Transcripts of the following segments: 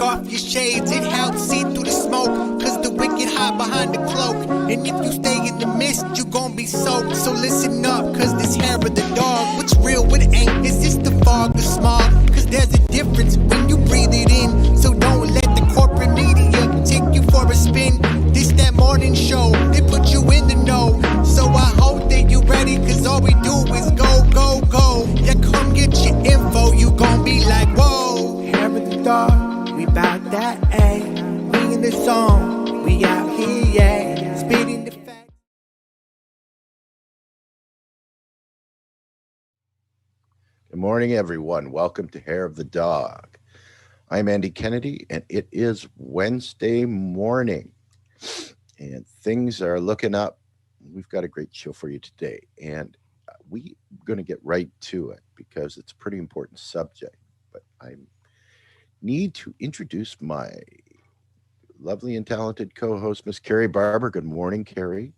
take off your shades, it helps see through the smoke, cause the wicked hide behind the cloak. And if you stay in the mist, you gon' be soaked. So listen up, cause this hair of the dog, what's real, what ain't? Is this the fog, the smog? Cause there's a difference when you breathe it in. So don't let the corporate media take you for a spin. This that morning show, they put you in the know. So I hope that you ready, cause all we do is go, go, go. Yeah, come get your info, you gon' be like, whoa. Hair of the dog, we bout that, ayy. We in the zone, we out here, yeah. Speeding the facts. Good morning, everyone. Welcome to Hair of the Dog. I'm Andy Kennedy, and it is Wednesday morning, and things are looking up. We've got a great show for you today, and we're going to get right to it because it's a pretty important subject. But I need to introduce my lovely and talented co-host, Miss Carrie Barber. Good morning, Carrie.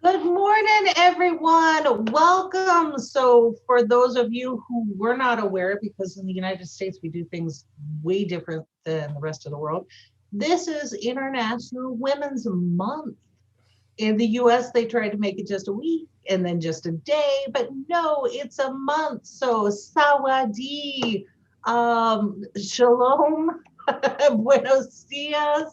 Good morning, everyone. Welcome. So for those of you who were not aware, because in the United States, we do things way different than the rest of the world, this is International Women's Month. In the US, they tried to make it just a week and then just a day, but no, it's a month. So sawadi, shalom, buenos dias,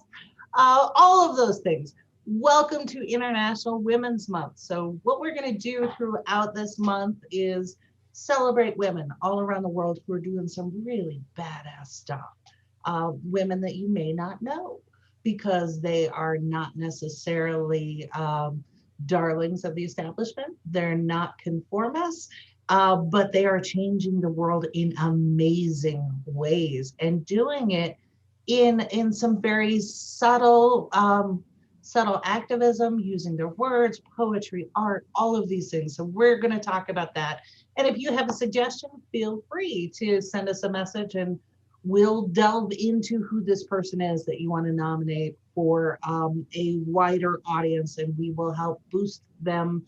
all of those things. Welcome to International Women's Month. So what we're going to do throughout this month is celebrate women all around the world who are doing some really badass stuff. Women that you may not know because they are not necessarily darlings of the establishment. They're not conformists, but they are changing the world in amazing ways and doing it in some very subtle activism, using their words, poetry, art, all of these things. So we're going to talk about that. And if you have a suggestion, feel free to send us a message and we'll delve into who this person is that you want to nominate for a wider audience, and we will help boost them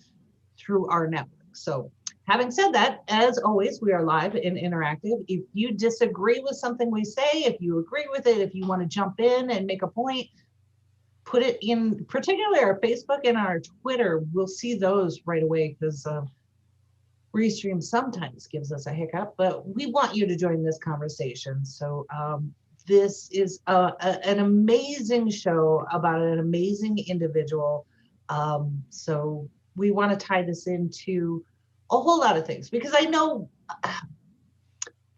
through our network. So having said that, as always, we are live and interactive. If you disagree with something we say, if you agree with it, if you want to jump in and make a point, put it in, particularly our Facebook and our Twitter. We'll see those right away because Restream sometimes gives us a hiccup, but we want you to join this conversation. So this is an amazing show about an amazing individual. So we want to tie this into a whole lot of things because I know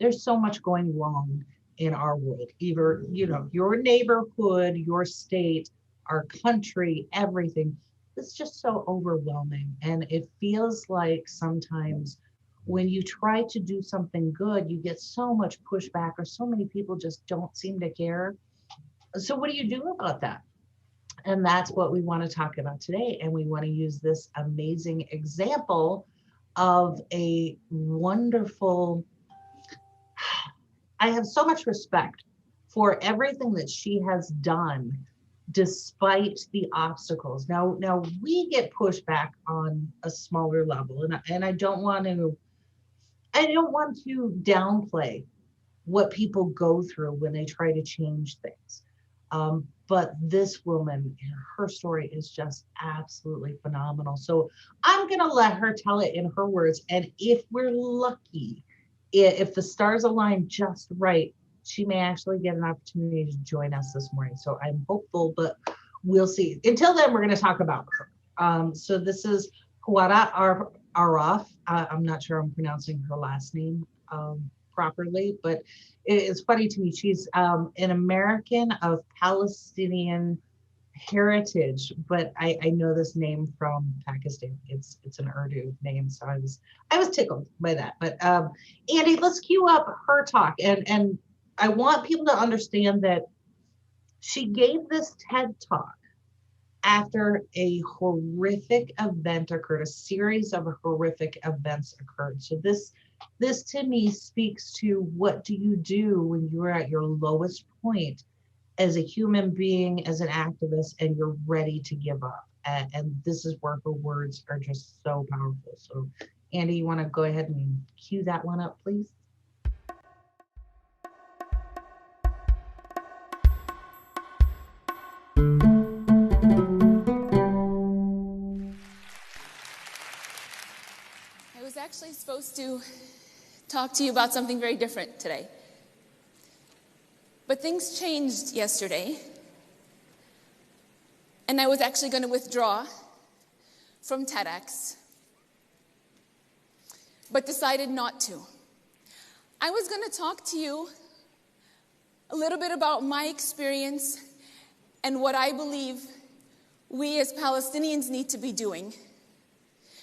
there's so much going wrong in our world, either, you know, your neighborhood, your state, our country, everything. It's just so overwhelming. And it feels like sometimes when you try to do something good, you get so much pushback or so many people just don't seem to care. So what do you do about that? And that's what we want to talk about today. And we want to use this amazing example of a wonderful, I have so much respect for everything that she has done despite the obstacles. Now we get pushed back on a smaller level, and I don't want to downplay what people go through when they try to change things. But this woman, her story is just absolutely phenomenal. So I'm gonna let her tell it in her words, and if we're lucky, if the stars align just right, she may actually get an opportunity to join us this morning. So I'm hopeful, but we'll see. Until then, we're going to talk about her. So this is Huwaida Arraf. I'm not sure I'm pronouncing her last name properly, but it's funny to me. She's an American of Palestinian heritage, but I know this name from Pakistan. It's an Urdu name, so I was tickled by that. But Andy, let's cue up her talk, and I want people to understand that she gave this TED talk after a horrific event occurred, a series of horrific events occurred. So this to me speaks to what do you do when you're at your lowest point as a human being, as an activist, and you're ready to give up. And this is where her words are just so powerful. So Andy, you want to go ahead and cue that one up, please? supposed to talk to you about something very different today. But things changed yesterday, and I was actually going to withdraw from TEDx, but decided not to. I was going to talk to you a little bit about my experience and what I believe we as Palestinians need to be doing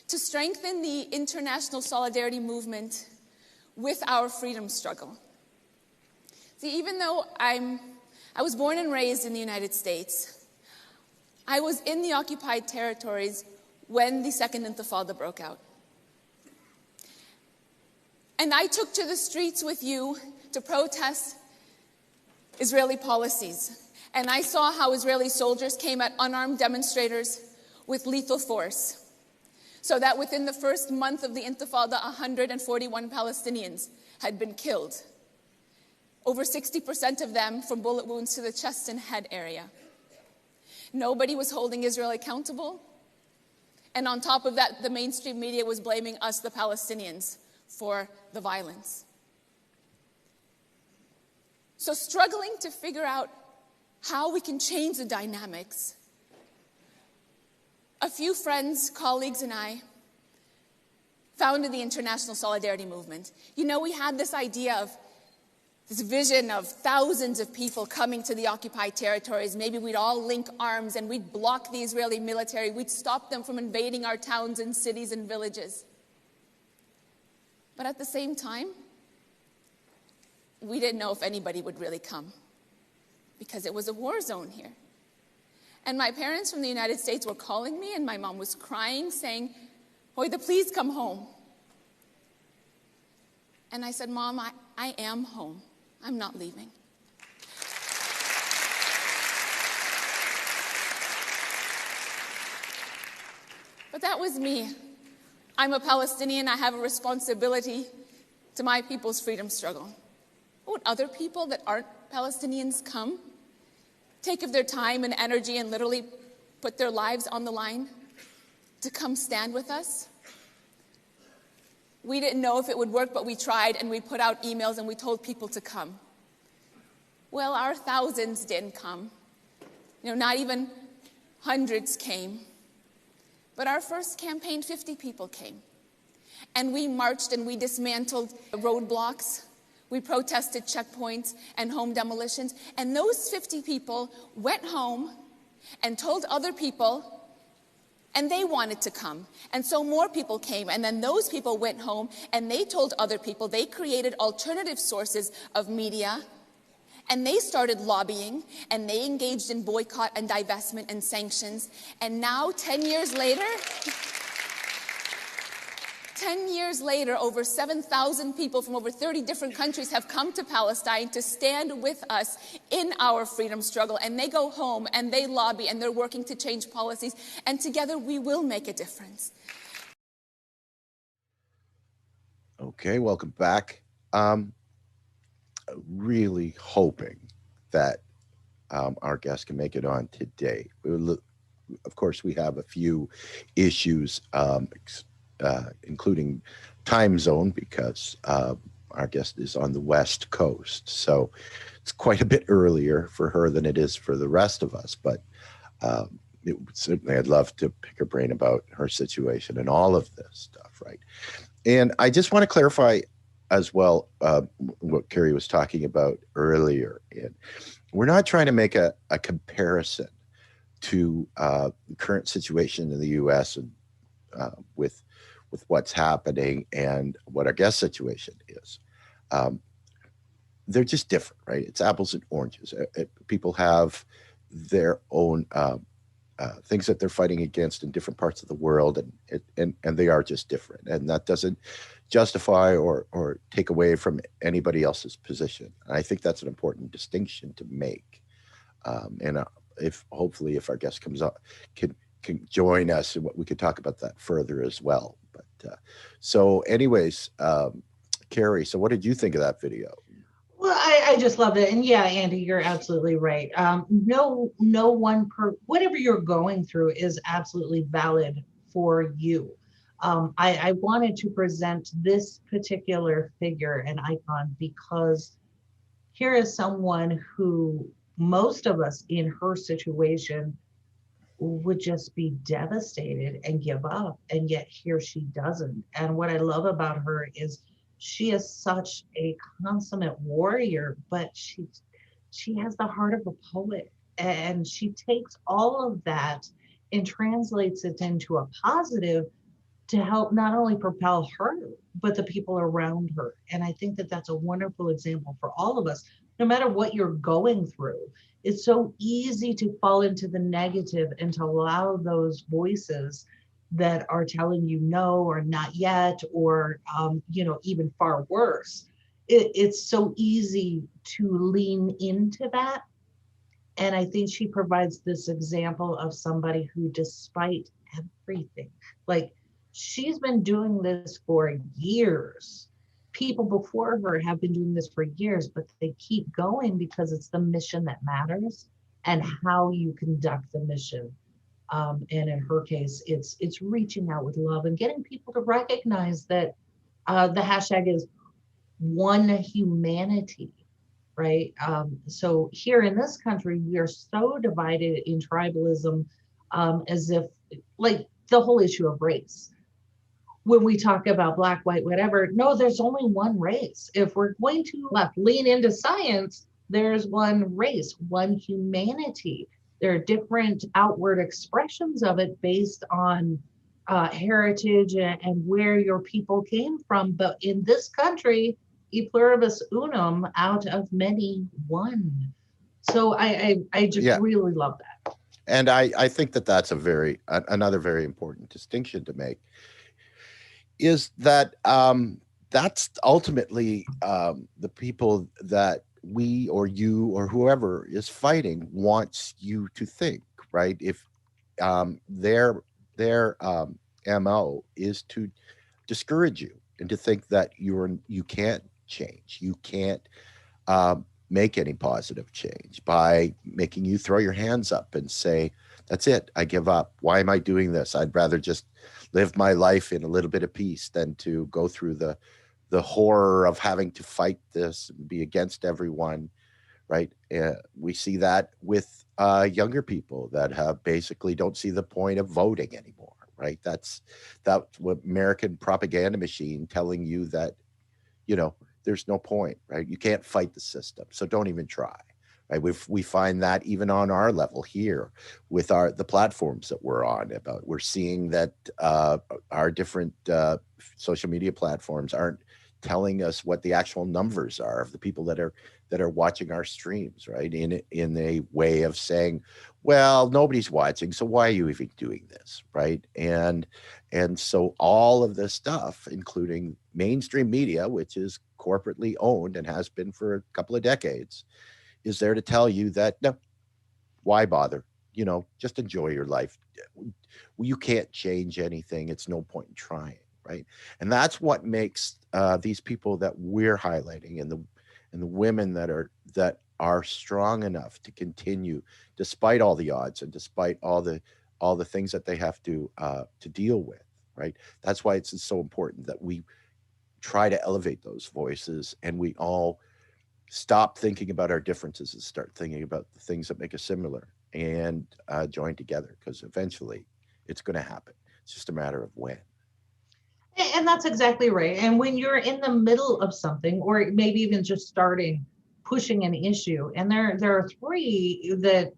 to strengthen the international solidarity movement with our freedom struggle. See, even though I was born and raised in the United States, I was in the occupied territories when the Second Intifada broke out. And I took to the streets with you to protest Israeli policies. And I saw how Israeli soldiers came at unarmed demonstrators with lethal force, so that within the first month of the Intifada, 141 Palestinians had been killed. Over 60% of them from bullet wounds to the chest and head area. Nobody was holding Israel accountable. And on top of that, the mainstream media was blaming us, the Palestinians, for the violence. So struggling to figure out how we can change the dynamics, a few friends, colleagues, and I founded the International Solidarity Movement. You know, we had this idea of this vision of thousands of people coming to the occupied territories. Maybe we'd all link arms and we'd block the Israeli military. We'd stop them from invading our towns and cities and villages. But at the same time, we didn't know if anybody would really come because it was a war zone here. And my parents from the United States were calling me, and my mom was crying, saying, "Huwaida, please come home." And I said, "Mom, I am home. I'm not leaving." But that was me. I'm a Palestinian. I have a responsibility to my people's freedom struggle. Would other people that aren't Palestinians come? Take of their time and energy and literally put their lives on the line to come stand with us? We didn't know if it would work, but we tried, and we put out emails and we told people to come. Well, our thousands didn't come. Not even hundreds came. But our first campaign, 50 people came. And we marched and we dismantled roadblocks. We protested checkpoints and home demolitions. And those 50 people went home and told other people, and they wanted to come. And so more people came. And then those people went home and they told other people. They created alternative sources of media. And they started lobbying. And they engaged in boycott and divestment and sanctions. And now, 10 years later, 10 years later, over 7,000 people from over 30 different countries have come to Palestine to stand with us in our freedom struggle. And they go home and they lobby and they're working to change policies. And together we will make a difference. Okay, welcome back. Really hoping that our guest can make it on today. Of course, we have a few issues, including time zone, because our guest is on the West Coast. So it's quite a bit earlier for her than it is for the rest of us. But certainly I'd love to pick her brain about her situation and all of this stuff, right? And I just want to clarify as well what Carrie was talking about earlier. And we're not trying to make a comparison to the current situation in the U.S. and with what's happening and what our guest situation is. They're just different, right? It's apples and oranges. People have their own things that they're fighting against in different parts of the world, and they are just different. And that doesn't justify or take away from anybody else's position. And I think that's an important distinction to make. And hopefully if our guest comes up, can join us, and we could talk about that further as well. But so anyways, Carrie, so what did you think of that video? Well, I just loved it. And yeah, Andy, you're absolutely right. No one whatever you're going through is absolutely valid for you. I wanted to present this particular figure and icon because here is someone who most of us in her situation would just be devastated and give up, and yet here she doesn't. And what I love about her is she is such a consummate warrior, but she has the heart of a poet, and she takes all of that and translates it into a positive to help not only propel her, but the people around her. And I think that that's a wonderful example for all of us, no matter what you're going through. It's so easy to fall into the negative and to allow those voices that are telling you no or not yet, or even far worse. It's so easy to lean into that. And I think she provides this example of somebody who, despite everything, like, she's been doing this for years. People before her have been doing this for years, but they keep going because it's the mission that matters and how you conduct the mission. And in her case, it's reaching out with love and getting people to recognize that the hashtag is one humanity, right? So here in this country, we are so divided in tribalism, as if, like, the whole issue of race. When we talk about black, white, whatever, no, there's only one race. If we're going to lean into science, there's one race, one humanity. There are different outward expressions of it based on heritage and where your people came from. But in this country, e pluribus unum, out of many, one. So I just Yeah. really love that. And I think that that's another very important distinction to make, is that that's ultimately the people that we or you or whoever is fighting wants you to think, right? If their MO is to discourage you and to think that you can't change, you can't make any positive change, by making you throw your hands up and say, that's it, I give up. Why am I doing this? I'd rather just live my life in a little bit of peace than to go through the horror of having to fight this and be against everyone, right? We see that with younger people that have basically don't see the point of voting anymore, right? That's what American propaganda machine telling you that, there's no point, right? You can't fight the system, so don't even try, right? We find that even on our level here with the platforms that we're on. We're seeing that our different social media platforms aren't telling us what the actual numbers are of the people that are watching our streams, right? In a way of saying, well, nobody's watching, so why are you even doing this, right? And so all of this stuff, including mainstream media, which is corporately owned and has been for a couple of decades, is there to tell you that, no, why bother? Just enjoy your life. You can't change anything. It's no point in trying, right? And that's what makes these people that we're highlighting, and the women that are strong enough to continue despite all the odds and despite all the things that they have to deal with, right? That's why it's so important that we try to elevate those voices, and we all stop thinking about our differences and start thinking about the things that make us similar, and join together, because eventually it's going to happen. It's just a matter of when. And that's exactly right. And when you're in the middle of something, or maybe even just pushing an issue, and there are three that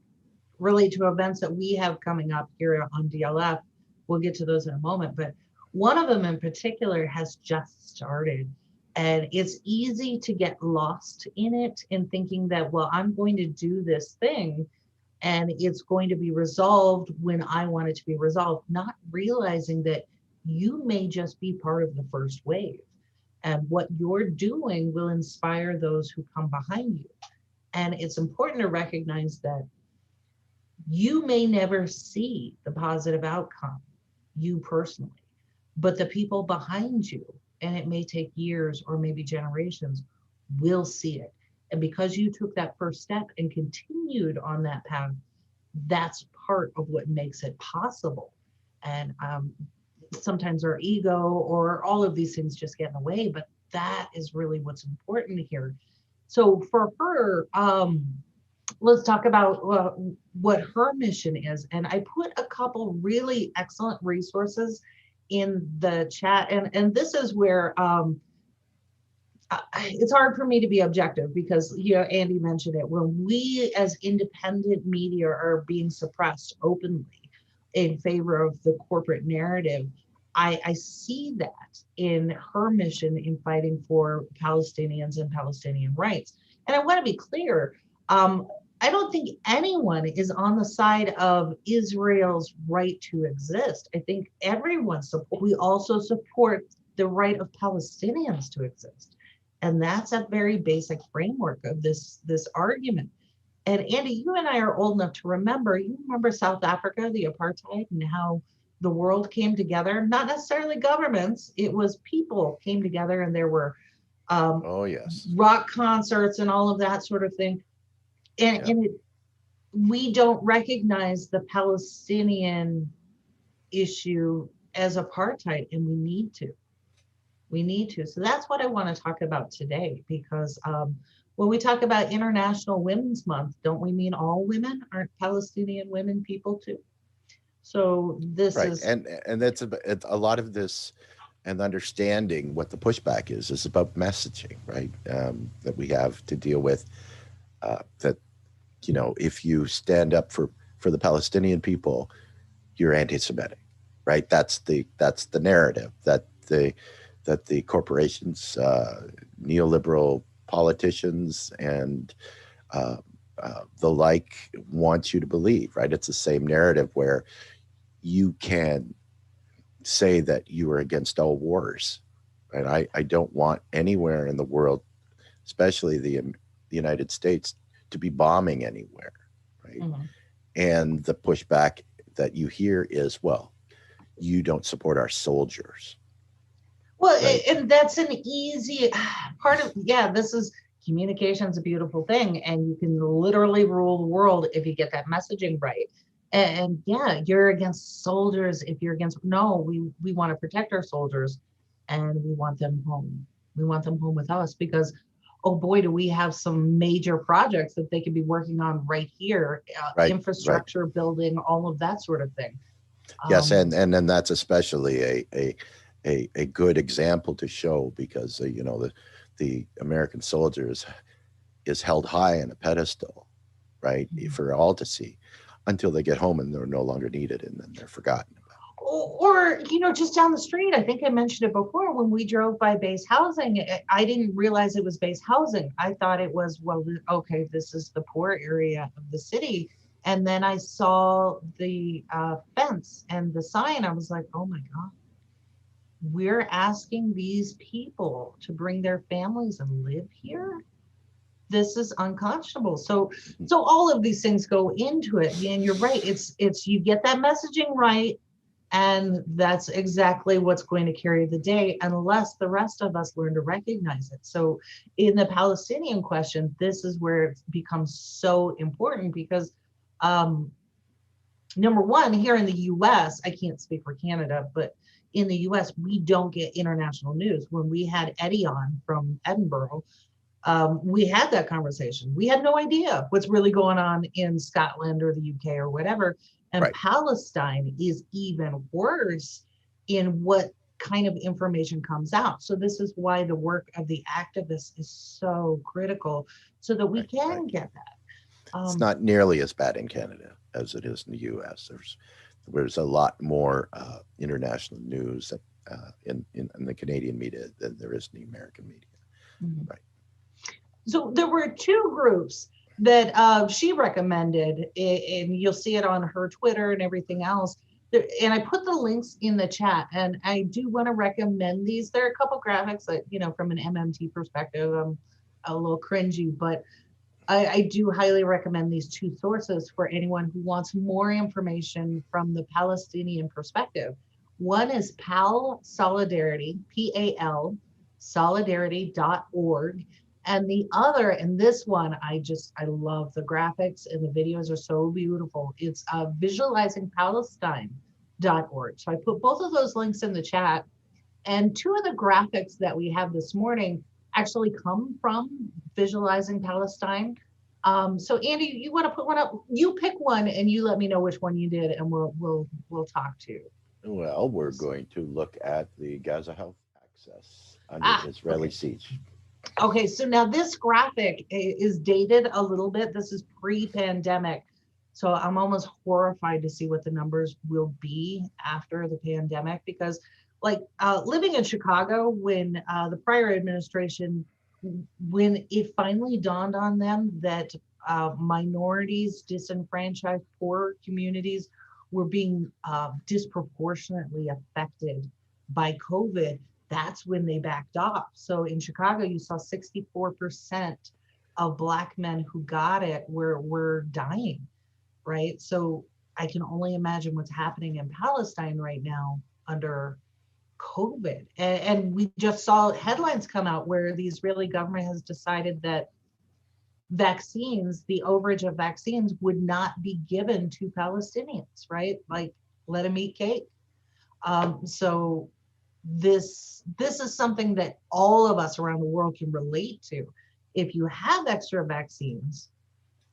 relate to events that we have coming up here on DLF. We'll get to those in a moment, but one of them in particular has just started. And it's easy to get lost in it in thinking that, well, I'm going to do this thing and it's going to be resolved when I want it to be resolved, not realizing that you may just be part of the first wave. And what you're doing will inspire those who come behind you. And it's important to recognize that you may never see the positive outcome, you personally, but the people behind you, and it may take years or maybe generations, will see it. And because you took that first step and continued on that path, that's part of what makes it possible. And sometimes our ego or all of these things just get in the way, but that is really what's important here. So for her, let's talk about what her mission is. And I put a couple really excellent resources in the chat. And this is where it's hard for me to be objective because, Andy mentioned it. When we as independent media are being suppressed openly in favor of the corporate narrative, I see that in her mission in fighting for Palestinians and Palestinian rights. And I want to be clear, I don't think anyone is on the side of Israel's right to exist. I think everyone supports. We also support the right of Palestinians to exist. And that's a very basic framework of this argument. And Andy, you and I are old enough to remember, you remember South Africa, the apartheid, and how the world came together, not necessarily governments, it was people came together, and there were Oh, yes. rock concerts and all of that sort of thing. And we don't recognize the Palestinian issue as apartheid, and we need to. We need to. So that's what I want to talk about today, because when we talk about International Women's Month, don't we mean all women? Aren't Palestinian women people too? So this Right. is And that's a lot of this, and understanding what the pushback is about messaging, right? That we have to deal with. That, if you stand up for the Palestinian people, you're anti-Semitic, right? That's the narrative that the corporations, neoliberal politicians, and the like want you to believe, right? It's the same narrative where you can say that you are against all wars, right? I don't want anywhere in the world, especially the United States, to be bombing anywhere, right? Mhm. And the pushback that you hear is, well, you don't support our soldiers. Well, Right. and that's an easy part of, this is communication's a beautiful thing, and you can literally rule the world if you get that messaging right. And you're against soldiers if you're against, no, we want to protect our soldiers, and we want them home. We want them home with us because, oh boy, do we have some major projects that they could be working on right here, Right, infrastructure, building, all of that sort of thing. Yes, and then that's especially a good example to show, because the American soldiers is held high on a pedestal, right, for all to see, until they get home and they're no longer needed, and then they're forgotten about. Or just down the street, I think I mentioned it before, when we drove by base housing, I didn't realize it was base housing. I thought it was, well, okay, this is the poor area of the city. And then I saw the fence and the sign. I was like, oh my God, we're asking these people to bring their families and live here? This is unconscionable. So all of these things go into it. And you're right. It's you get that messaging right, and that's exactly what's going to carry the day, unless the rest of us learn to recognize it. So in the Palestinian question, this is where it becomes so important, because number one, here in the US, I can't speak for Canada, but in the US, we don't get international news. When we had Eddie on from Edinburgh, we had that conversation. We had no idea what's really going on in Scotland or the UK or whatever. And Right. Palestine is even worse in what kind of information comes out. So this is why the work of the activists is so critical, so that we can get that. It's not nearly as bad in Canada as it is in the US. There's a lot more international news in the Canadian media than there is in the American media. Mhm. Right. So there were two groups that she recommended, and you'll see it on her Twitter and everything else. And I put the links in the chat, and I do want to recommend these. There are a couple graphics that, from an MMT perspective, I'm a little cringy, but I do highly recommend these two sources for anyone who wants more information from the Palestinian perspective. One is PAL Solidarity, PAL solidarity.org. And the other, and this one, I love the graphics, and the videos are so beautiful. It's Visualizing Palestine, So I put both of those links in the chat. And two of the graphics that we have this morning actually come from visualizing Palestine. So Andy, you want to put one up? You pick one and you let me know which one you did, and we'll talk to you. Well, we're going to look at the Gaza health access under Israeli siege. Okay, so now this graphic is dated a little bit. This is pre-pandemic. So I'm almost horrified to see what the numbers will be after the pandemic, because like living in Chicago when the prior administration, when it finally dawned on them that minorities, disenfranchised, poor communities were being disproportionately affected by COVID, that's when they backed off. So in Chicago, you saw 64% of Black men who got it were dying, right? So I can only imagine what's happening in Palestine right now under COVID. And we just saw headlines come out where the Israeli government has decided that vaccines, the overage of vaccines, would not be given to Palestinians, right? Like, let them eat cake. So this is something that all of us around the world can relate to. If you have extra vaccines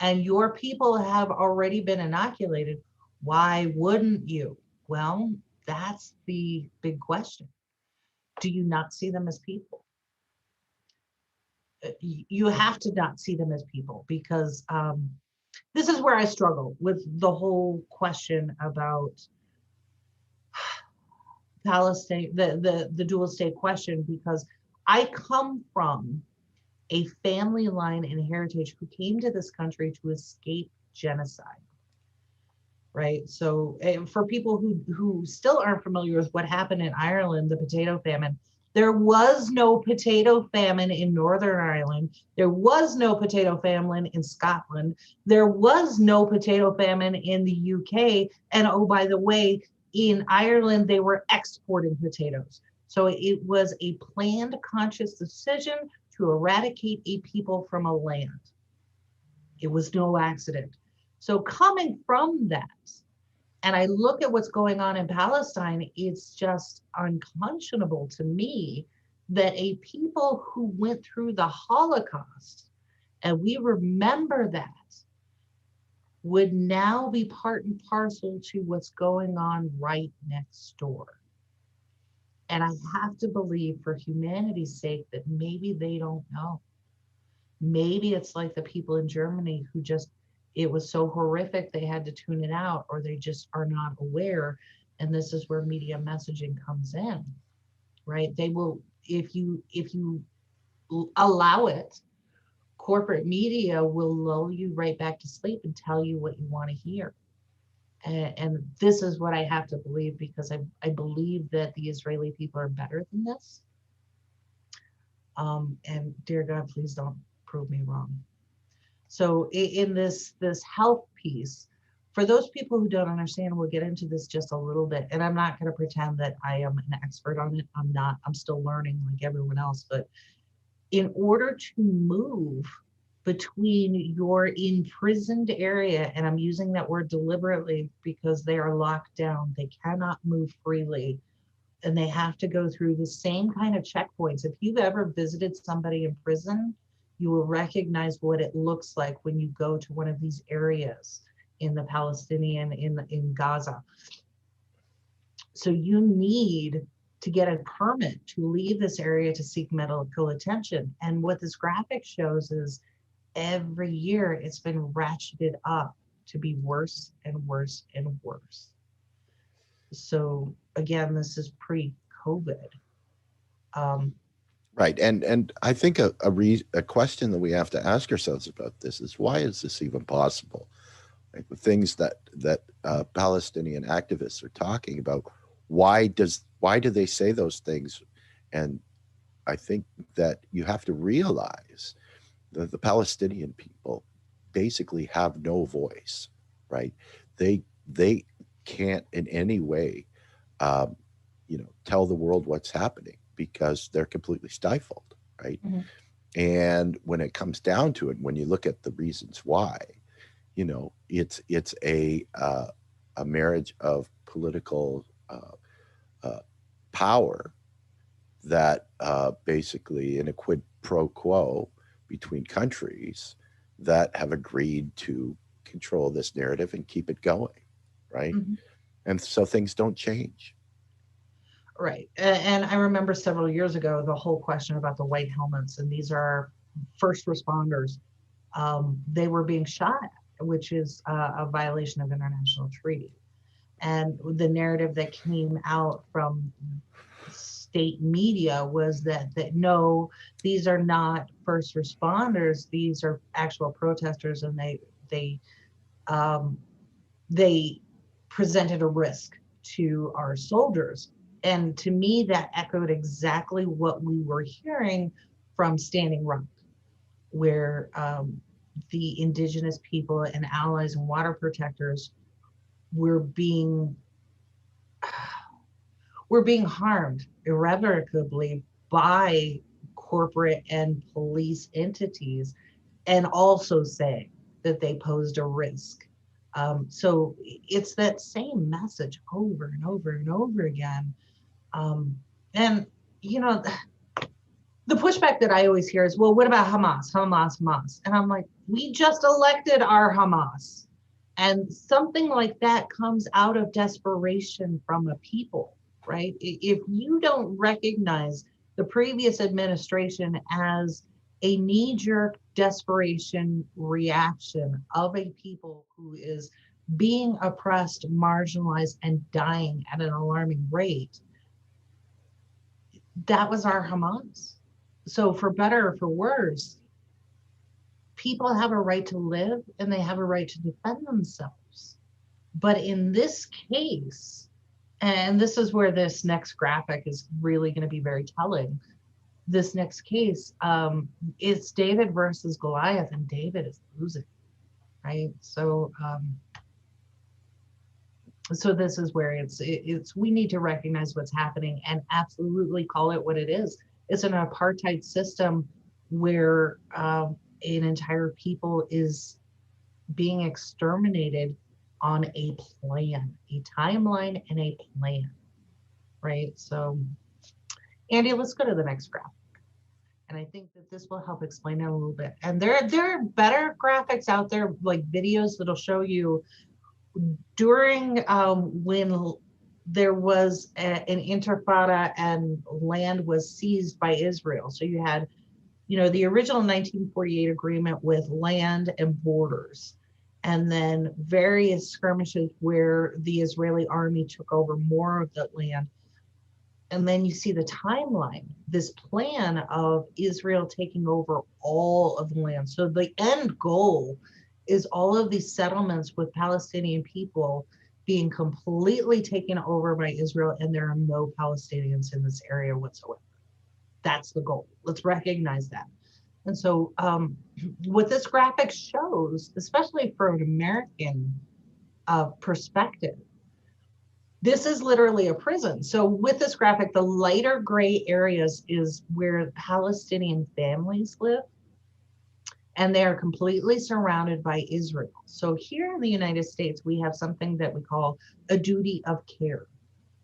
and your people have already been inoculated, why wouldn't you? Well, that's the big question. Do you not see them as people? You have to not see them as people, because this is where I struggle with the whole question about Palestine, the dual state question, because I come from a family line and heritage who came to this country to escape genocide, right? So for people who still aren't familiar with what happened in Ireland, the potato famine, there was no potato famine in Northern Ireland. There was no potato famine in Scotland. There was no potato famine in the UK. And oh, by the way, in Ireland, they were exporting potatoes. So it was a planned, conscious decision to eradicate a people from a land. It was no accident. So coming from that, and I look at what's going on in Palestine, it's just unconscionable to me that a people who went through the Holocaust, and we remember that, would now be part and parcel to what's going on right next door. And I have to believe, for humanity's sake, that maybe they don't know. Maybe it's like the people in Germany who just, it was so horrific they had to tune it out, or they just are not aware. And this is where media messaging comes in, right? They will, if you allow it, corporate media will lull you right back to sleep and tell you what you want to hear. And this is what I have to believe, because I believe that the Israeli people are better than this. And dear God, please don't prove me wrong. So in this health piece, for those people who don't understand, we'll get into this just a little bit. And I'm not going to pretend that I am an expert on it. I'm not. I'm still learning like everyone else. But in order to move between your imprisoned area, and I'm using that word deliberately because they are locked down, they cannot move freely, and they have to go through the same kind of checkpoints. If you've ever visited somebody in prison, you will recognize what it looks like when you go to one of these areas in the Palestinian, in Gaza. So you need to get a permit to leave this area to seek medical attention. And what this graphic shows is every year it's been ratcheted up to be worse and worse and worse. So again, this is pre-COVID. Right, and I think a question that we have to ask ourselves about this is, why is this even possible? Like the things that Palestinian activists are talking about, why do they say those things? And I think that you have to realize that the Palestinian people basically have no voice, right? They can't in any way, tell the world what's happening, because they're completely stifled, right? Mm-hmm. And when it comes down to it, when you look at the reasons why, it's a a marriage of political power that basically in a quid pro quo between countries that have agreed to control this narrative and keep it going, right? Mhm. And so things don't change. Right. And I remember several years ago, the whole question about the white helmets, and these are first responders. They were being shot at, which is a violation of international treaty. And the narrative that came out from state media was that no, these are not first responders; these are actual protesters, and um, they presented a risk to our soldiers. And to me, that echoed exactly what we were hearing from Standing Rock, where the indigenous people and allies and water protectors were being harmed irrevocably by corporate and police entities, and also saying that they posed a risk. So it's that same message over and over and over again. And, you know, the pushback that I always hear is, well, what about Hamas, Hamas, Hamas? And I'm like, we just elected our Hamas. And something like that comes out of desperation from a people, right? If you don't recognize the previous administration as a knee-jerk desperation reaction of a people who is being oppressed, marginalized, and dying at an alarming rate, that was our Hamas. So for better or for worse, people have a right to live and they have a right to defend themselves. But in this case, and this is where this next graphic is really going to be very telling. This next case, it's David versus Goliath, and David is losing, right? So this is where it's we need to recognize what's happening and absolutely call it what it is. It's an apartheid system where an entire people is being exterminated on a plan, a timeline and a plan, right? So, Andy, let's go to the next graphic. And I think that this will help explain it a little bit. And there are better graphics out there, like videos that'll show you during when there was an intifada and land was seized by Israel. So you had, the original 1948 agreement with land and borders, and then various skirmishes where the Israeli army took over more of that land. And then you see the timeline, this plan of Israel taking over all of the land. So the end goal is all of these settlements with Palestinian people being completely taken over by Israel, and there are no Palestinians in this area whatsoever. That's the goal. Let's recognize that. And so what this graphic shows, especially from an American perspective, this is literally a prison. So with this graphic, the lighter gray areas is where Palestinian families live, and they are completely surrounded by Israel. So here in the United States, we have something that we call a duty of care,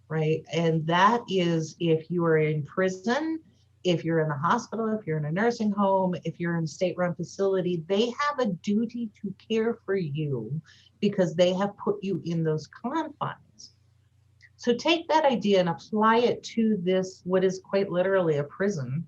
right? And that is if you are in prison, if you're in the hospital, if you're in a nursing home, if you're in a state-run facility, they have a duty to care for you because they have put you in those confines. So take that idea and apply it to this, what is quite literally a prison.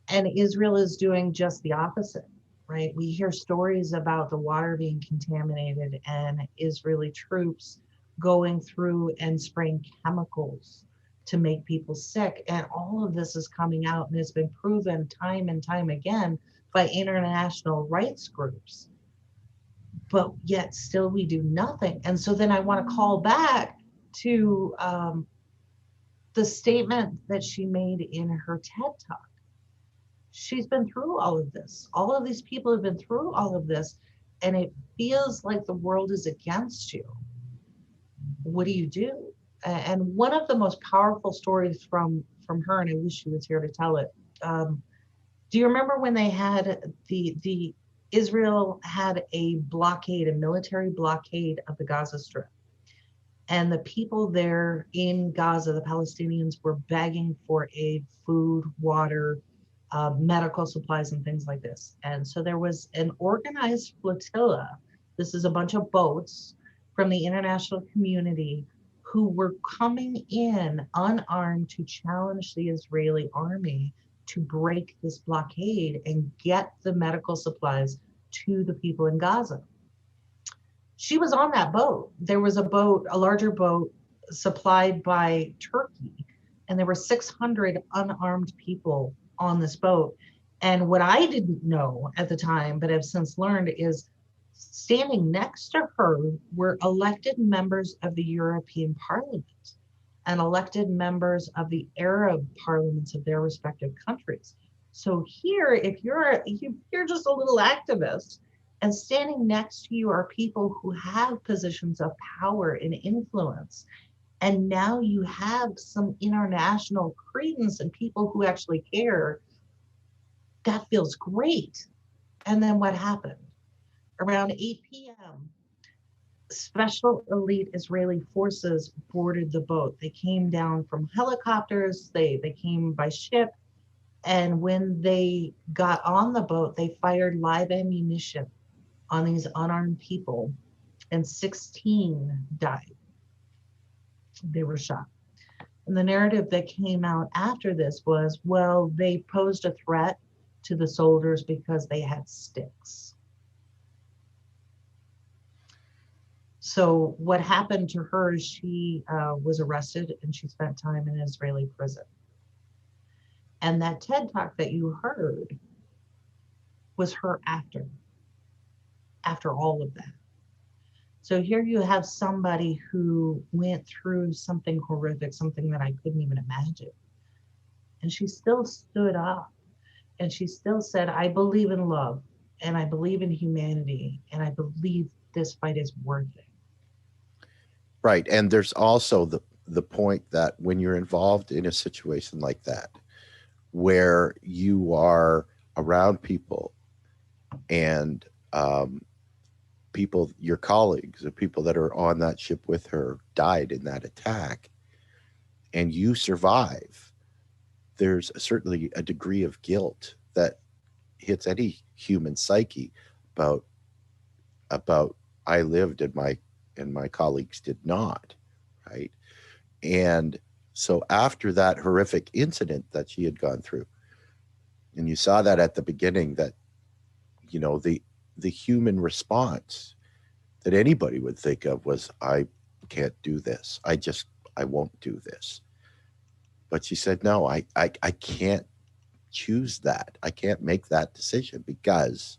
And Israel is doing just the opposite, right? We hear stories about the water being contaminated and Israeli troops going through and spraying chemicals to make people sick. And all of this is coming out and has been proven time and time again by international rights groups. But yet still we do nothing. And so then I want to call back to the statement that she made in her TED Talk. She's been through all of this. All of these people have been through all of this, and it feels like the world is against you. What do you do? And one of the most powerful stories from her, and I wish she was here to tell it. Do you remember when they had the Israel had a blockade, a military blockade of the Gaza Strip. And the people there in Gaza, the Palestinians, were begging for aid, food, water, medical supplies, and things like this. And so there was an organized flotilla. This is a bunch of boats from the international community who were coming in unarmed to challenge the Israeli army to break this blockade and get the medical supplies to the people in Gaza. She was on that boat. There was a boat, a larger boat supplied by Turkey, and there were 600 unarmed people on this boat. And what I didn't know at the time, but have since learned, is standing next to her were elected members of the European Parliament and elected members of the Arab parliaments of their respective countries. So here, if you're just a little activist, and standing next to you are people who have positions of power and influence, and now you have some international credence and people who actually care, that feels great. And then what happened? Around 8 p.m., special elite Israeli forces boarded the boat. They came down from helicopters, they came by ship, and when they got on the boat, they fired live ammunition on these unarmed people, and 16 died. They were shot. And the narrative that came out after this was, well, they posed a threat to the soldiers because they had sticks. So what happened to her is she was arrested and she spent time in an Israeli prison. And that TED Talk that you heard was her after all of that. So here you have somebody who went through something horrific, something that I couldn't even imagine. And she still stood up and she still said, I believe in love and I believe in humanity and I believe this fight is worth it. Right. And there's also the point that when you're involved in a situation like that, where you are around people and people, your colleagues, the people that are on that ship with her died in that attack, and you survive, there's certainly a degree of guilt that hits any human psyche about I lived and my colleagues did not, right? And so after that horrific incident that she had gone through, and you saw that at the beginning, that, you know, the human response that anybody would think of was, I can't do this. I won't do this. But she said, no, I can't choose that. I can't make that decision because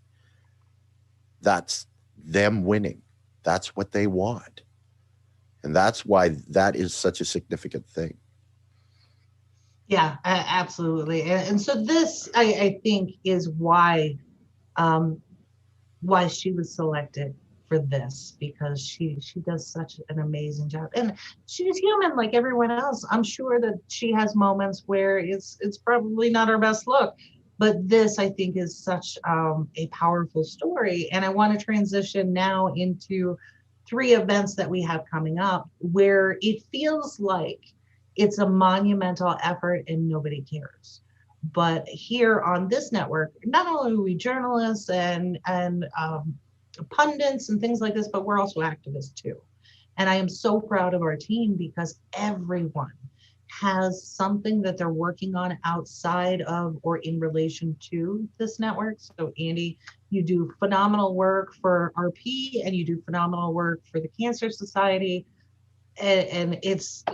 that's them winning. That's what they want. And that's why that is such a significant thing. Yeah, absolutely. And so this, I think, is why she was selected for this, because she does such an amazing job. And she's human like everyone else. I'm sure that she has moments where it's probably not her best look. But this, I think, is such a powerful story. And I want to transition now into 3 events that we have coming up where it feels like it's a monumental effort and nobody cares. But here on this network, not only are we journalists and pundits and things like this, but we're also activists too. And I am so proud of our team because everyone has something that they're working on outside of or in relation to this network. So Andy, you do phenomenal work for RP and you do phenomenal work for the Cancer Society. And it's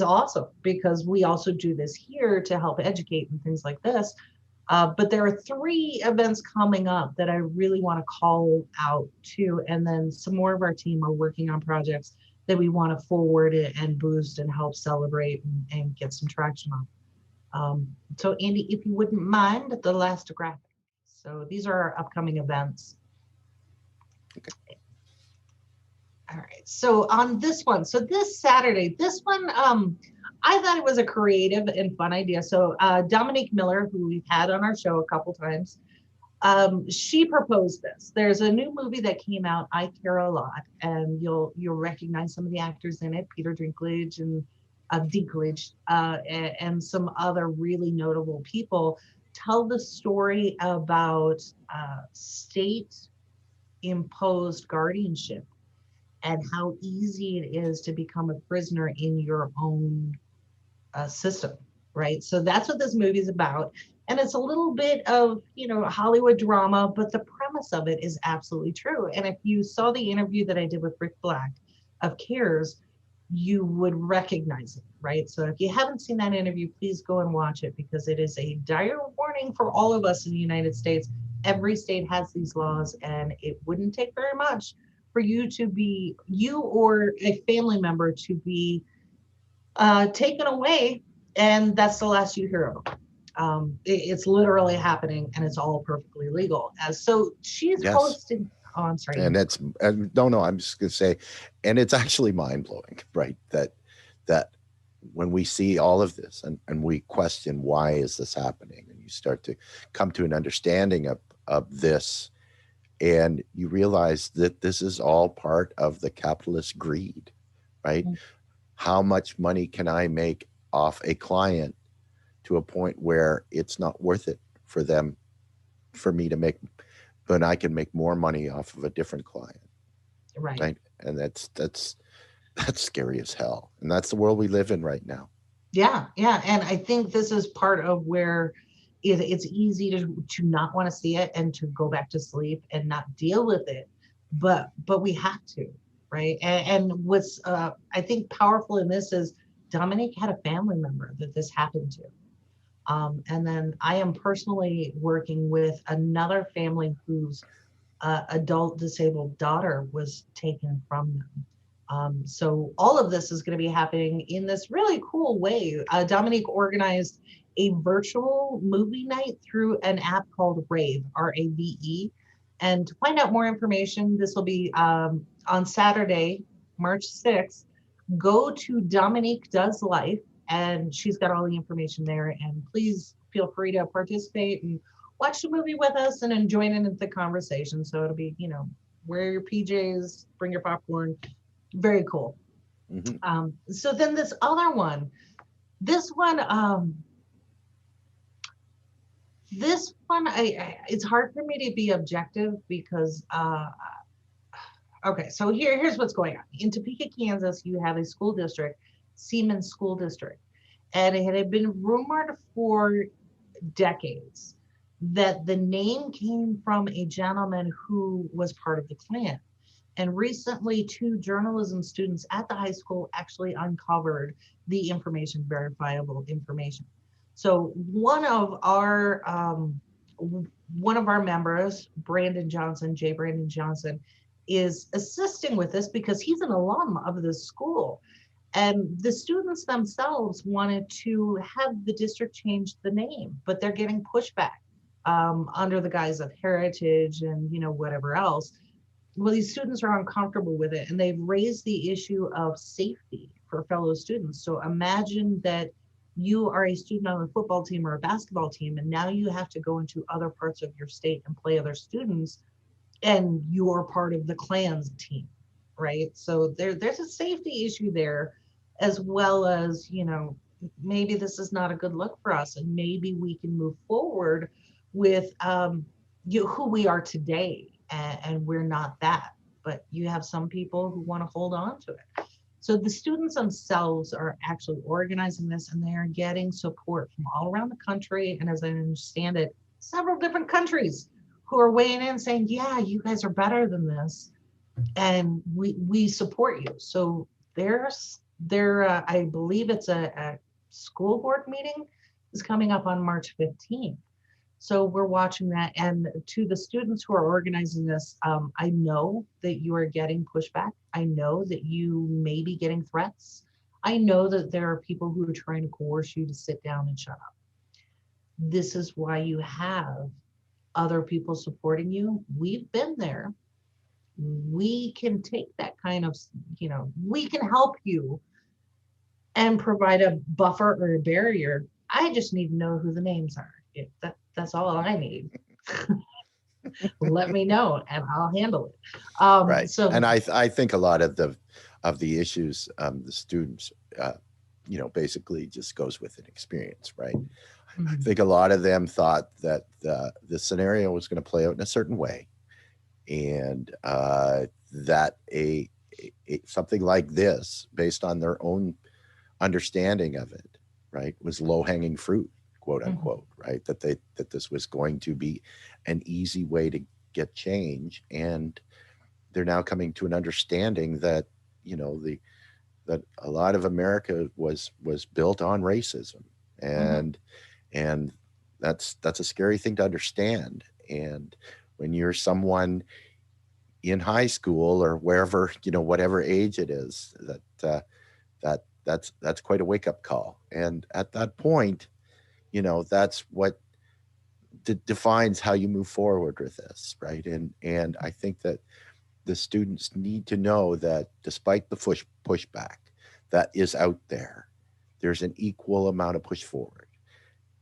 awesome because we also do this here to help educate and things like this. But there are 3 events coming up that I really want to call out to. And then some more of our team are working on projects that we want to forward and boost and help celebrate and get some traction on. So Andy, if you wouldn't mind, the last graphic. So these are our upcoming events. Okay. All right, so on this one, so this Saturday, this one, I thought it was a creative and fun idea. So Dominique Miller, who we've had on our show a couple times, She proposed this. There's a new movie that came out, I Care a Lot, and you'll recognize some of the actors in it, Peter Dinklage and and some other really notable people. Tell the story about state imposed guardianship and how easy it is to become a prisoner in your own system, right? So that's what this movie is about. And it's a little bit of, Hollywood drama, but the premise of it is absolutely true. And if you saw the interview that I did with Rick Black of CARES, you would recognize it, right? So if you haven't seen that interview, please go and watch it, because it is a dire warning for all of us in the United States. Every state has these laws, and it wouldn't take very much for you or a family member to be taken away, and that's the last you hear of them. It's literally happening, and it's all perfectly legal. So she's Yes. hosting. Oh, I'm sorry. And no, I'm just going to say, and it's actually mind blowing, right? That when we see all of this and we question, why is this happening? And you start to come to an understanding of this, and you realize that this is all part of the capitalist greed, right? Mm-hmm. How much money can I make off a client to a point where it's not worth it for me to make, but I can make more money off of a different client. Right. And that's scary as hell. And that's the world we live in right now. Yeah. Yeah. And I think this is part of where it's easy to not want to see it and to go back to sleep and not deal with it. But we have to, right? And what's I think powerful in this is Dominique had a family member that this happened to. And then I am personally working with another family whose adult disabled daughter was taken from them. So all of this is going to be happening in this really cool way. Dominique organized a virtual movie night through an app called Rave, R-A-V-E. And to find out more information, this will be on Saturday, March 6th. Go to Dominique Does Life, and she's got all the information there. And please feel free to participate and watch the movie with us and join in the conversation. So it'll be, wear your PJs, bring your popcorn. Very cool. Mm-hmm. So then this other one, it's hard for me to be objective because, okay, so here's what's going on. In Topeka, Kansas, you have a school district, Siemens School District, and it had been rumored for decades that the name came from a gentleman who was part of the Klan. And recently, 2 journalism students at the high school actually uncovered the information, verifiable information. So one of our members, Brandon Johnson, J. Brandon Johnson, is assisting with this because he's an alum of the school. And the students themselves wanted to have the district change the name, but they're getting pushback under the guise of heritage and whatever else. Well, these students are uncomfortable with it, and they've raised the issue of safety for fellow students. So imagine that you are a student on a football team or a basketball team, and now you have to go into other parts of your state and play other students, and you're part of the Klan's team, right? So there's a safety issue there, as well as, maybe this is not a good look for us, and maybe we can move forward with who we are today. And we're not that, but you have some people who want to hold on to it. So the students themselves are actually organizing this, and they are getting support from all around the country. And as I understand it, several different countries who are weighing in saying, yeah, you guys are better than this. And we support you. So I believe it's a school board meeting is coming up on March 15th. So we're watching that. And to the students who are organizing this, I know that you are getting pushback. I know that you may be getting threats. I know that there are people who are trying to coerce you to sit down and shut up. This is why you have other people supporting you. We've been there. We can take that kind of, we can help you and provide a buffer or a barrier. I just need to know who the names are. That's all I need. let me know and I'll handle it. Right. So And I think a lot of the issues, the students, basically just goes with an experience, right? I think a lot of them thought that the scenario was going to play out in a certain way, and that a something like this, based on their own understanding of it, right, was low hanging fruit, quote unquote, right? That this was going to be an easy way to get change, and they're now coming to an understanding that that a lot of America was built on racism, and that's a scary thing to understand. And when you're someone in high school or wherever, whatever age it is, that's quite a wake up call. And at that point, that's what defines how you move forward with this, right? And I think that the students need to know that despite the pushback that is out there, there's an equal amount of push forward.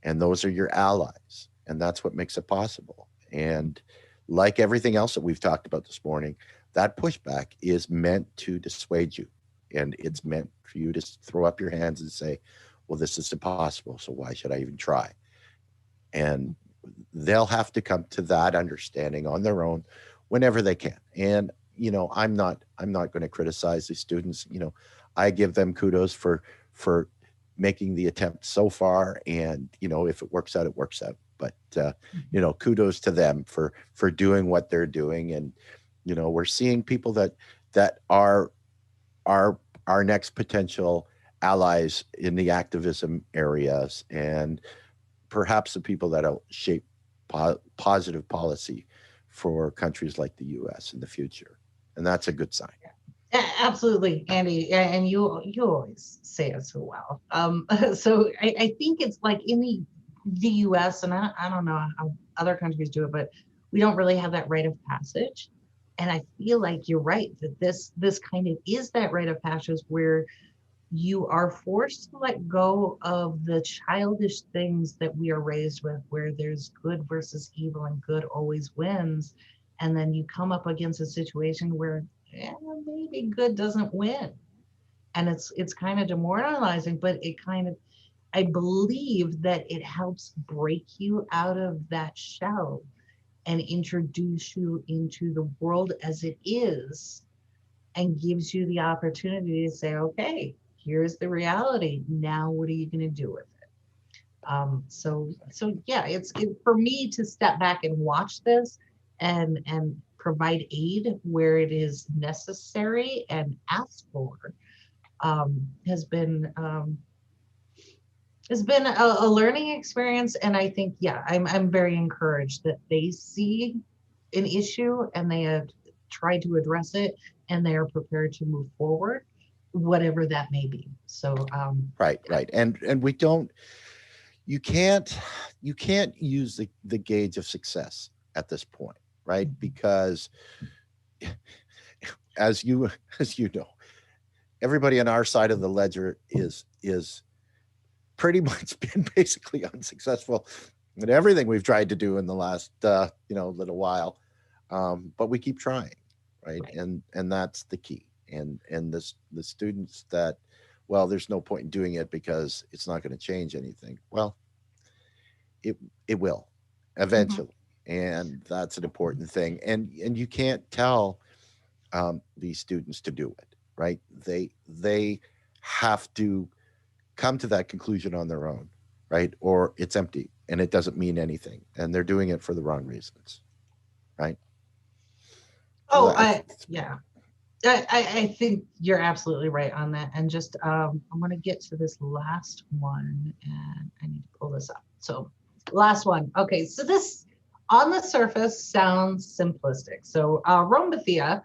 And those are your allies. And that's what makes it possible. And like everything else that we've talked about this morning, that pushback is meant to dissuade you. And it's meant for you to throw up your hands and say, well, this is impossible, so why should I even try? And they'll have to come to that understanding on their own whenever they can. And I'm not going to criticize the students. I give them kudos for making the attempt so far, and if it works out, it works out. But kudos to them for doing what they're doing. And we're seeing people that are our next potential allies in the activism areas, and perhaps the people that'll shape positive policy for countries like the U.S. in the future. And that's a good sign. Absolutely, Andy, and you always say it so well. So I think it's like in the U.S., and I don't know how other countries do it, but we don't really have that rite of passage. And I feel like you're right that this kind of is that rite of passage where you are forced to let go of the childish things that we are raised with, where there's good versus evil and good always wins. And then you come up against a situation where maybe good doesn't win. And it's kind of demoralizing, but I believe that it helps break you out of that shell and introduce you into the world as it is, and gives you the opportunity to say, okay, here's the reality. Now, what are you going to do with it? So yeah, it's for me to step back and watch this and provide aid where it is necessary and asked for, has been a learning experience. And I think, yeah, I'm very encouraged that they see an issue and they have tried to address it, and they are prepared to move forward, whatever that may be. So right. And you can't use the gauge of success at this point, right? Because as you know, everybody on our side of the ledger is pretty much been basically unsuccessful in everything we've tried to do in the last little while, but we keep trying, right? And that's the key. And the students that, well, there's no point in doing it because it's not going to change anything. Well, it will eventually, and that's an important thing. And you can't tell these students to do it, right? They have to come to that conclusion on their own, right? Or it's empty and it doesn't mean anything, and they're doing it for the wrong reasons, right? Oh, I think you're absolutely right on that. And just I'm going to get to this last one, and I need to pull this up. So last one. Okay, so this on the surface sounds simplistic. So Rome Bethia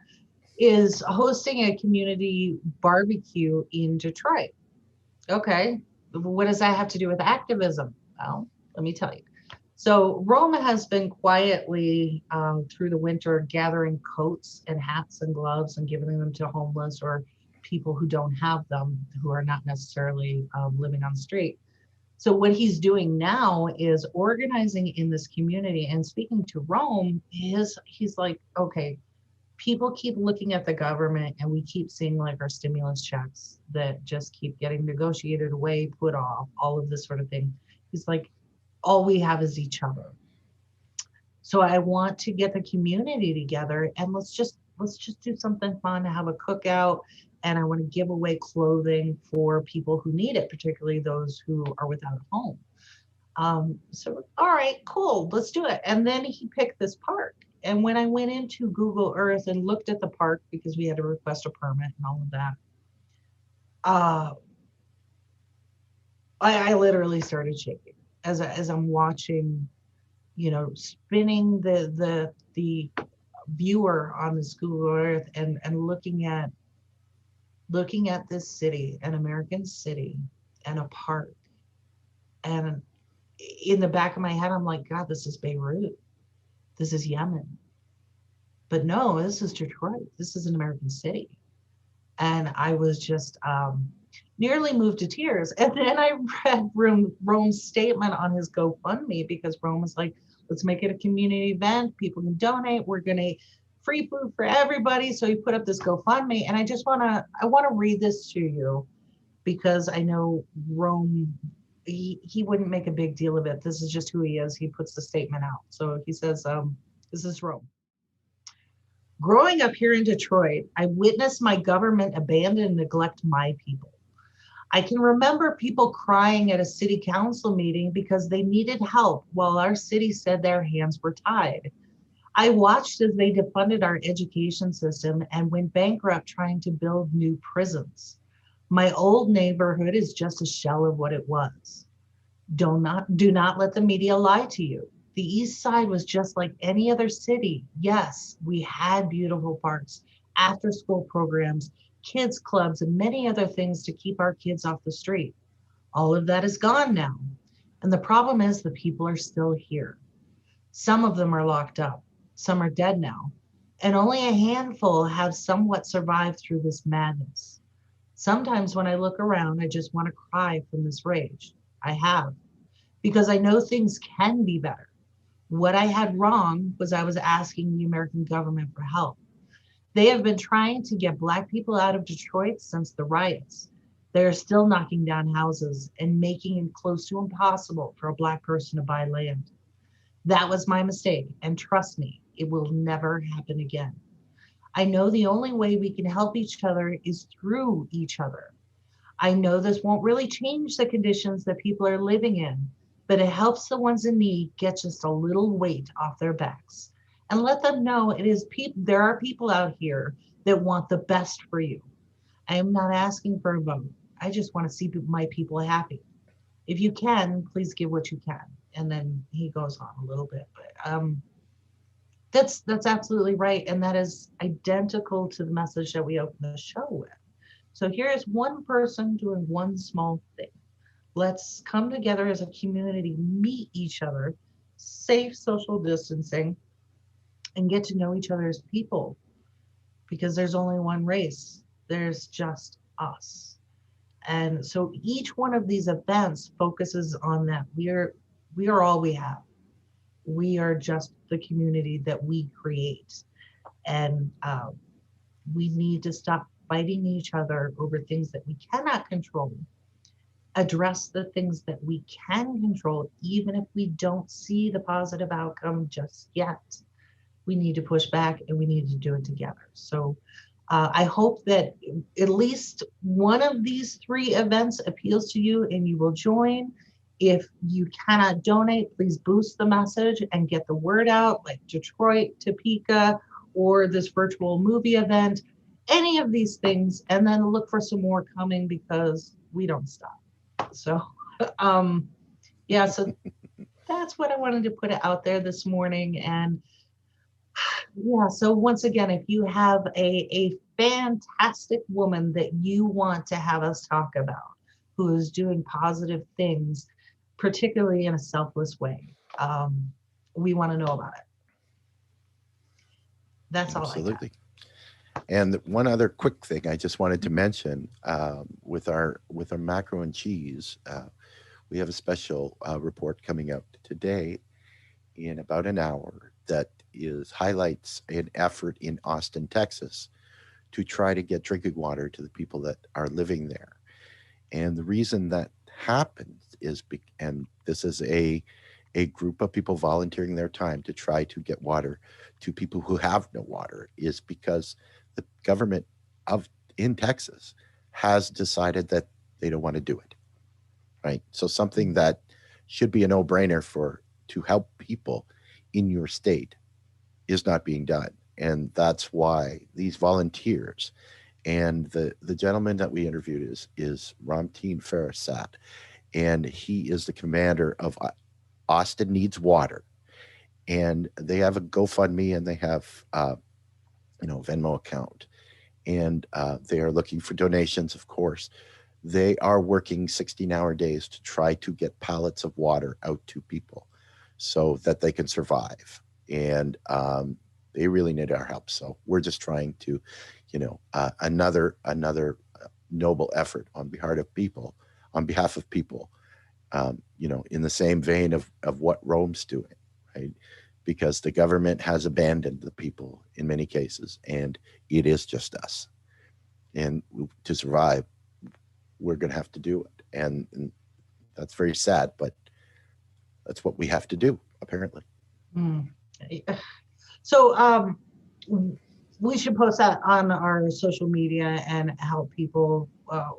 is hosting a community barbecue in Detroit. Okay, what does that have to do with activism? Well, let me tell you. So Rome has been quietly through the winter gathering coats and hats and gloves and giving them to homeless or people who don't have them, who are not necessarily living on the street. So what he's doing now is organizing in this community and speaking to Rome. He's like, okay, people keep looking at the government and we keep seeing like our stimulus checks that just keep getting negotiated away, put off, all of this sort of thing. He's like, all we have is each other. So I want to get the community together and let's just do something fun, have a cookout, and I want to give away clothing for people who need it, particularly those who are without a home. So all right, cool, let's do it. And then he picked this park. And when I went into Google Earth and looked at the park, because we had to request a permit and all of that, I literally started shaking as I'm watching, spinning the viewer on this Google Earth and looking at this city, an American city, and a park. And in the back of my head, I'm like, God, this is Beirut. This is Yemen. But no, this is Detroit. This is an American city. And I was just nearly moved to tears. And then I read Rome's statement on his GoFundMe, because Rome was like, let's make it a community event. People can donate. We're going to free food for everybody. So he put up this GoFundMe. And I want to read this to you, because I know Rome, he wouldn't make a big deal of it. This is just who he is. He puts the statement out. So he says, this is Rome. Growing up here in Detroit, I witnessed my government abandon and neglect my people. I can remember people crying at a city council meeting because they needed help while our city said their hands were tied. I watched as they defunded our education system and went bankrupt trying to build new prisons. My old neighborhood is just a shell of what it was. Do not let the media lie to you. The East Side was just like any other city. Yes, we had beautiful parks, after-school programs, kids clubs, and many other things to keep our kids off the street. All of that is gone now. And the problem is the people are still here. Some of them are locked up. Some are dead now. And only a handful have somewhat survived through this madness. Sometimes when I look around, I just want to cry from this rage. I have, because I know things can be better. What I had wrong was I was asking the American government for help. They have been trying to get Black people out of Detroit since the riots. They are still knocking down houses and making it close to impossible for a Black person to buy land. That was my mistake, and trust me, it will never happen again. I know the only way we can help each other is through each other. I know this won't really change the conditions that people are living in, but it helps the ones in need get just a little weight off their backs and let them know there are people out here that want the best for you. I am not asking for a vote. I just want to see my people happy. If you can, please give what you can. And then he goes on a little bit, but that's absolutely right. And that is identical to the message that we opened the show with. So here is one person doing one small thing. Let's come together as a community, meet each other, safe social distancing, and get to know each other as people, because there's only one race. There's just us. And so each one of these events focuses on that. We are all we have. We are just the community that we create. And we need to stop fighting each other over things that we cannot control. Address the things that we can control, even if we don't see the positive outcome just yet. We need to push back and we need to do it together. So I hope that at least one of these three events appeals to you and you will join. If you cannot donate, please boost the message and get the word out, like Detroit, Topeka, or this virtual movie event, any of these things, and then look for some more coming because we don't stop. So, yeah, so that's what I wanted to put out there this morning. And yeah, so once again, if you have a fantastic woman that you want to have us talk about, who is doing positive things, particularly in a selfless way, we want to know about it. That's all I got. Absolutely. And one other quick thing I just wanted to mention with our macro and cheese, We have a special report coming out today in about an hour that highlights an effort in Austin, Texas, to try to get drinking water to the people that are living there. And the reason that happens is, and this is a group of people volunteering their time to try to get water to people who have no water, is because the government in Texas has decided that they don't want to do it, right? So something that should be a no-brainer to help people in your state is not being done. And that's why these volunteers, and the gentleman that we interviewed is Ramteen Farasat, and he is the commander of Austin Needs Water. And they have a GoFundMe, and they have Venmo account, and they are looking for donations, of course. They are working 16-hour days to try to get pallets of water out to people so that they can survive. And they really need our help. So we're just trying to, another noble effort on behalf of people, in the same vein of what Rome's doing, right? Because the government has abandoned the people in many cases, and it is just us. And to survive, we're going to have to do it. And that's very sad, but that's what we have to do, apparently. So we should post that on our social media and help people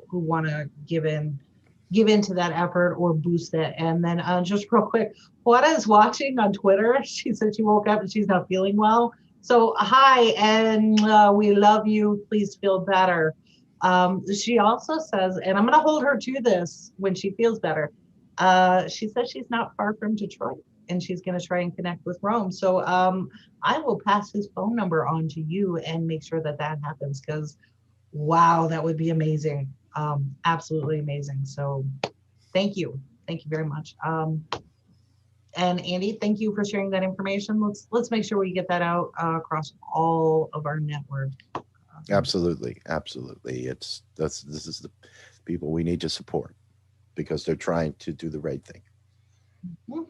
who want to give into that effort or boost it. And then just real quick, Huwaida is watching on Twitter. She said she woke up and she's not feeling well. So hi, and we love you. Please feel better. She also says, and I'm going to hold her to this when she feels better. She says she's not far from Detroit, and she's going to try and connect with Rome. So I will pass his phone number on to you and make sure that happens, because wow, that would be amazing. Absolutely amazing. So thank you very much. And Andy, thank you for sharing that information. Let's make sure we get that out across all of our network. Absolutely. This is the people we need to support, because they're trying to do the right thing. Mm-hmm.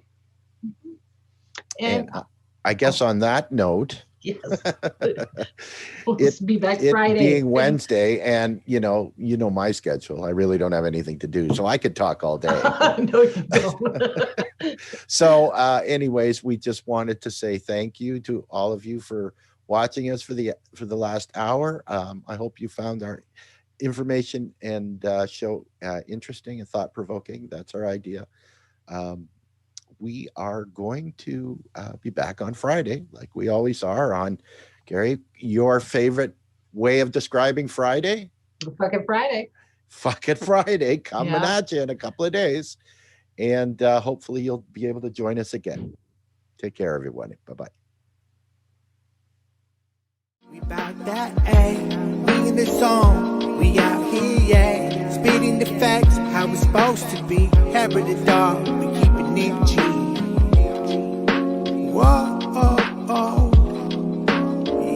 And I guess on that note, yes, we'll be back Friday. Being Wednesday, and you know my schedule, I really don't have anything to do, so I could talk all day. No, you don't. So anyways, we just wanted to say thank you to all of you for watching us for the last hour. I hope you found our information and show interesting and thought-provoking. That's our idea. We are going to be back on Friday, like we always are. On, Gary, your favorite way of describing Friday? Fucking Friday. Fucking Friday, coming at you in a couple of days. And hopefully you'll be able to join us again. Take care, everyone. Bye-bye. We bout that, ayy. We in the zone. We out here, yeah. Speeding the facts, how it's supposed to be. Hair of the dog, we keeping it G. Whoa.